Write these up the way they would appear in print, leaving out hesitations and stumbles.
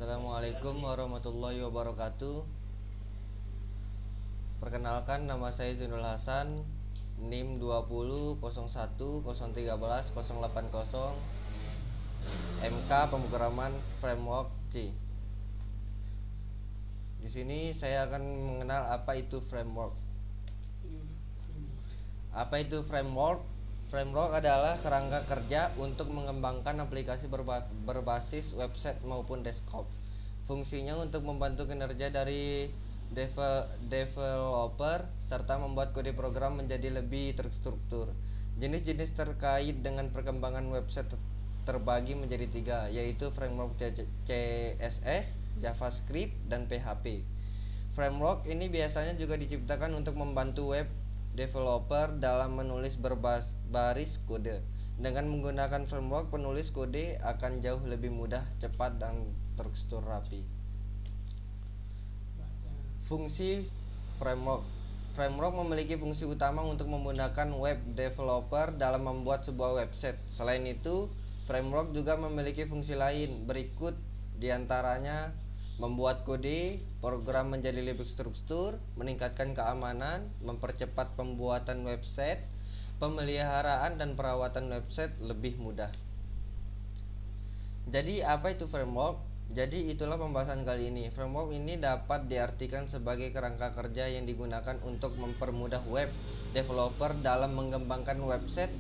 Assalamualaikum warahmatullahi wabarakatuh. Perkenalkan, nama saya Zunul Hasan, NIM 2001013080, MK Pemrograman Framework C. Di sini saya akan mengenal apa itu framework. Apa itu framework? Framework adalah kerangka kerja untuk mengembangkan aplikasi berbasis website maupun desktop. Fungsinya untuk membantu kinerja dari developer serta membuat kode program menjadi lebih terstruktur. Jenis-jenis terkait dengan perkembangan website terbagi menjadi 3, yaitu framework CSS, JavaScript, dan PHP. Framework ini biasanya juga diciptakan untuk membantu web developer dalam menulis berbaris kode. Dengan menggunakan framework, penulis kode akan jauh lebih mudah, cepat, dan terstruktur rapi. Fungsi framework. Framework memiliki fungsi utama untuk memudahkan web developer dalam membuat sebuah website. Selain itu, framework juga memiliki fungsi lain. Berikut diantaranya: membuat kode program menjadi lebih terstruktur, meningkatkan keamanan, mempercepat pembuatan website, pemeliharaan dan perawatan website lebih mudah. Jadi apa itu framework? Jadi itulah pembahasan kali ini. Framework ini dapat diartikan sebagai kerangka kerja yang digunakan untuk mempermudah web developer dalam mengembangkan website.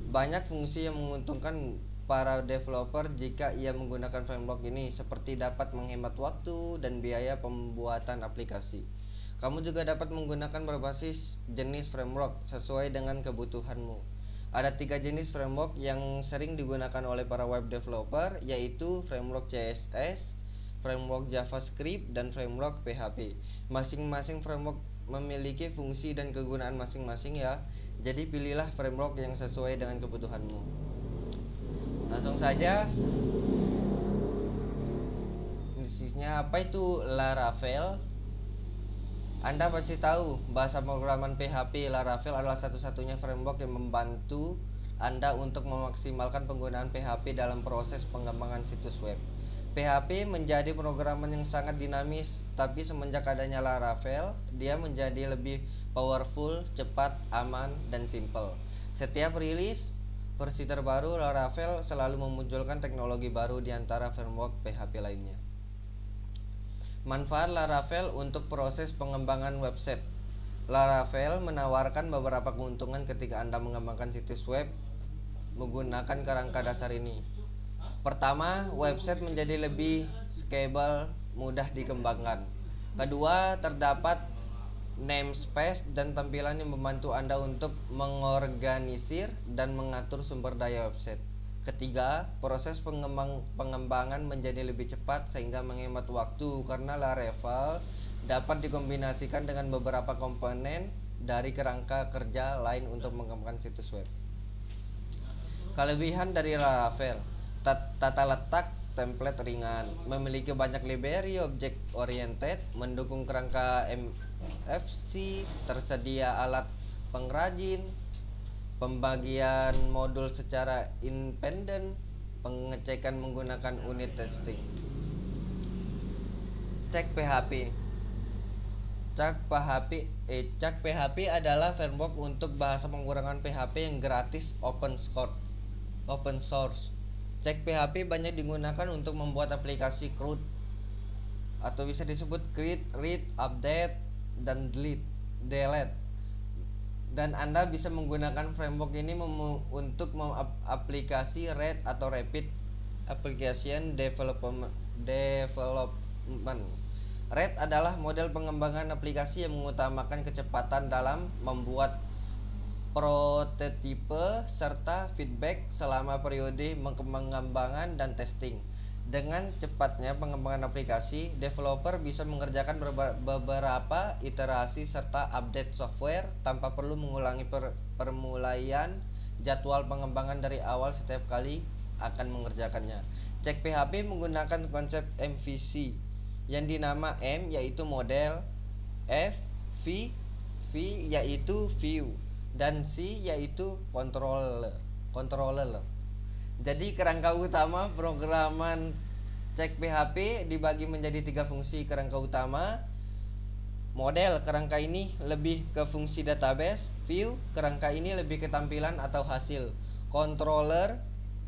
Banyak fungsi yang menguntungkan para developer jika ia menggunakan framework ini, seperti dapat menghemat waktu dan biaya pembuatan aplikasi. Kamu juga dapat menggunakan berbasis jenis framework sesuai dengan kebutuhanmu. Ada 3 jenis framework yang sering digunakan oleh para web developer, yaitu framework CSS, framework JavaScript, dan framework PHP. Masing-masing framework memiliki fungsi dan kegunaan masing-masing ya. Jadi pilihlah framework yang sesuai dengan kebutuhanmu. Langsung saja. Inisialnya apa itu Laravel? Anda pasti tahu bahasa pemrograman PHP. Laravel adalah satu-satunya framework yang membantu Anda untuk memaksimalkan penggunaan PHP dalam proses pengembangan situs web. PHP menjadi pemrograman yang sangat dinamis, tapi semenjak adanya Laravel, dia menjadi lebih powerful, cepat, aman, dan simple. Setiap rilis versi terbaru, Laravel selalu memunculkan teknologi baru di antara framework PHP lainnya. Manfaat Laravel untuk proses pengembangan website. Laravel menawarkan beberapa keuntungan ketika Anda mengembangkan situs web menggunakan kerangka dasar ini. Pertama, website menjadi lebih scalable, mudah dikembangkan. Kedua, terdapat namespace dan tampilan yang membantu Anda untuk mengorganisir dan mengatur sumber daya website. Ketiga, proses pengembangan menjadi lebih cepat sehingga menghemat waktu karena Laravel dapat dikombinasikan dengan beberapa komponen dari kerangka kerja lain untuk mengembangkan situs web. Kelebihan dari Laravel: tata letak template ringan, memiliki banyak library object oriented, mendukung kerangka MVC, tersedia alat pengrajin, pembagian modul secara independen, pengecekan menggunakan unit testing. Cek PHP. Cek PHP adalah framework untuk bahasa pemrograman PHP yang gratis open source. Cek PHP banyak digunakan untuk membuat aplikasi CRUD atau bisa disebut create, read, update, dan delete. Dan Anda bisa menggunakan framework ini untuk aplikasi RAID atau Rapid Application Development. RAID adalah model pengembangan aplikasi yang mengutamakan kecepatan dalam membuat prototipe serta feedback selama periode pengembangan dan testing. Dengan cepatnya pengembangan aplikasi, developer bisa mengerjakan beberapa iterasi serta update software tanpa perlu mengulangi permulaian jadwal pengembangan dari awal setiap kali akan mengerjakannya. Cek PHP menggunakan konsep MVC yang dinama M yaitu model, F, V yaitu view, dan C yaitu controller. Jadi kerangka utama programan Cek PHP dibagi menjadi 3 fungsi kerangka utama. Model kerangka ini lebih ke fungsi database. View kerangka ini lebih ke tampilan atau hasil. Controller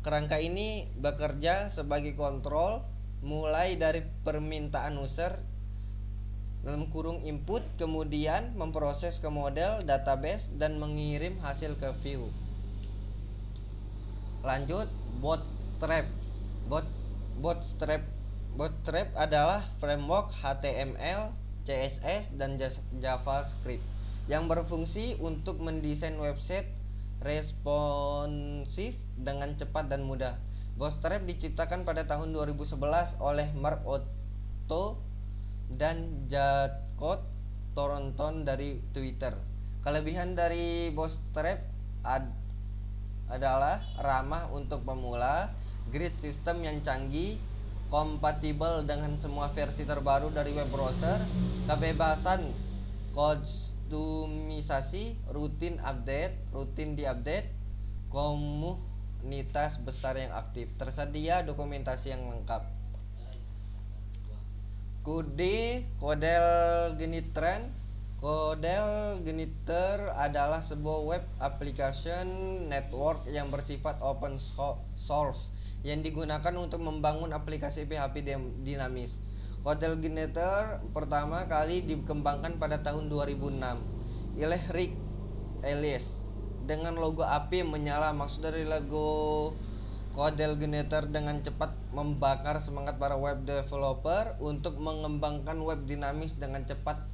kerangka ini bekerja sebagai kontrol mulai dari permintaan user dalam kurung input, kemudian memproses ke model database dan mengirim hasil ke view. Lanjut, Bootstrap. Boot, Bootstrap Bootstrap adalah framework HTML, CSS, dan JavaScript yang berfungsi untuk mendesain website responsif dengan cepat dan mudah. Bootstrap diciptakan pada tahun 2011 oleh Mark Otto dan Jacob Thornton dari Twitter. Kelebihan dari Bootstrap adalah ramah untuk pemula, grid system yang canggih, kompatibel dengan semua versi terbaru dari web browser, kebebasan kustomisasi, rutin diupdate, komunitas besar yang aktif, tersedia dokumentasi yang lengkap. Codelgniter adalah sebuah web application network yang bersifat open source yang digunakan untuk membangun aplikasi PHP dinamis. Codelgniter pertama kali dikembangkan pada tahun 2006 oleh Rick Elias dengan logo api yang menyala. Maksud dari logo Codelgniter dengan cepat membakar semangat para web developer untuk mengembangkan web dinamis dengan cepat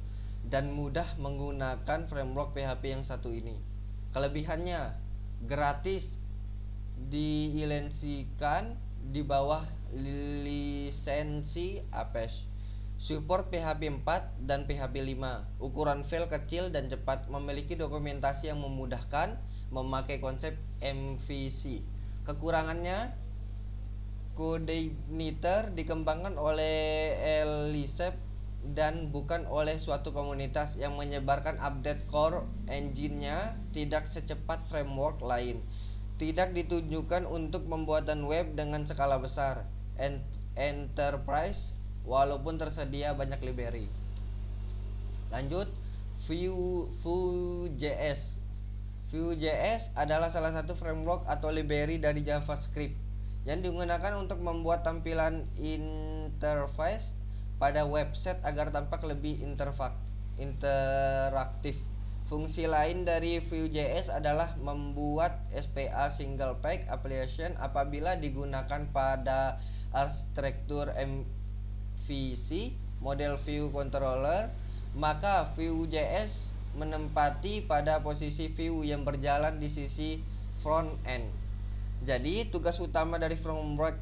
dan mudah menggunakan framework PHP yang satu ini. Kelebihannya, gratis, dilisensikan di bawah lisensi Apache, support PHP 4 dan PHP 5, ukuran file kecil dan cepat, memiliki dokumentasi yang memudahkan, memakai konsep MVC. Kekurangannya, Codelgniter dikembangkan oleh Elisab dan bukan oleh suatu komunitas yang menyebarkan update core engine-nya tidak secepat framework lain. Tidak ditujukan untuk pembuatan web dengan skala besar enterprise walaupun tersedia banyak library. Lanjut, Vue.js. Vue.js adalah salah satu framework atau library dari JavaScript yang digunakan untuk membuat tampilan interface pada website agar tampak lebih interaktif. Fungsi lain dari Vue.js adalah membuat SPA single page application apabila digunakan pada arsitektur MVC, model view controller, maka Vue.js menempati pada posisi view yang berjalan di sisi front end. Jadi tugas utama dari framework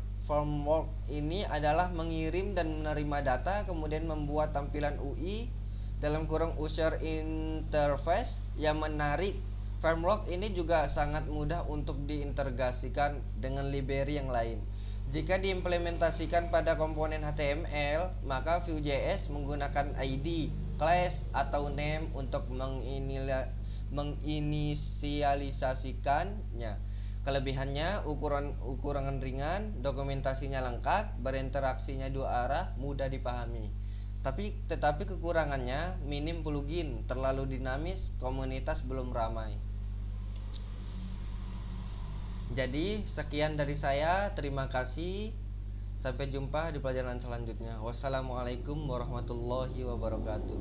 ini adalah mengirim dan menerima data, kemudian membuat tampilan UI dalam kurung user interface yang menarik. Framework ini juga sangat mudah untuk diintegrasikan dengan library yang lain. Jika diimplementasikan pada komponen HTML, maka Vue.js menggunakan ID, class, atau name untuk menginisialisasikannya. Kelebihannya, ukuran ringan, dokumentasinya lengkap, berinteraksinya dua arah, mudah dipahami. Tetapi kekurangannya, minim plugin, terlalu dinamis, komunitas belum ramai. Jadi sekian dari saya, terima kasih. Sampai jumpa di pelajaran selanjutnya. Wassalamualaikum warahmatullahi wabarakatuh.